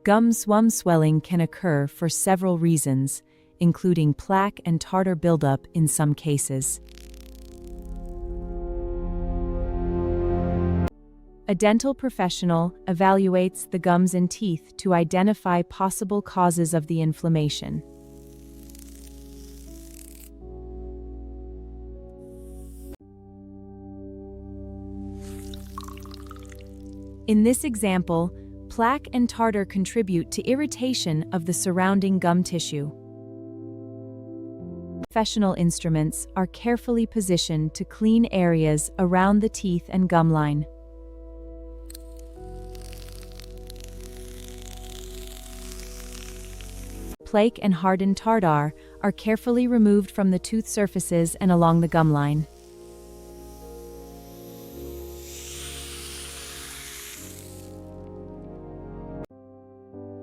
Gum swelling can occur for several reasons, including plaque and tartar buildup in some cases. A dental professional evaluates the gums and teeth to identify possible causes of the inflammation. In this example, plaque and tartar contribute to irritation of the surrounding gum tissue. Professional instruments are carefully positioned to clean areas around the teeth and gum line. Plaque and hardened tartar are carefully removed from the tooth surfaces and along the gum line.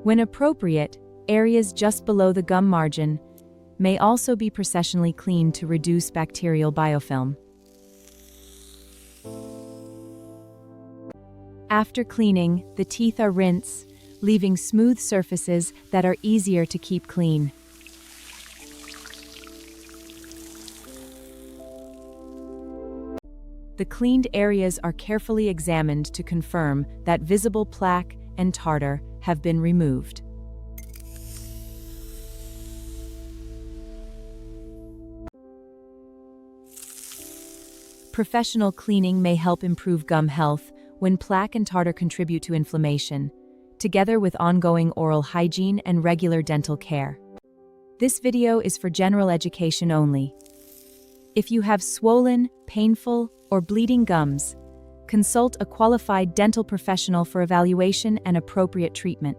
When appropriate, areas just below the gum margin may also be processionally cleaned to reduce bacterial biofilm. After cleaning, the teeth are rinsed, leaving smooth surfaces that are easier to keep clean. The cleaned areas are carefully examined to confirm that visible plaque and tartar have been removed. Professional cleaning may help improve gum health when plaque and tartar contribute to inflammation, together with ongoing oral hygiene and regular dental care. This video is for general education only. If you have swollen, painful, or bleeding gums, consult a qualified dental professional for evaluation and appropriate treatment.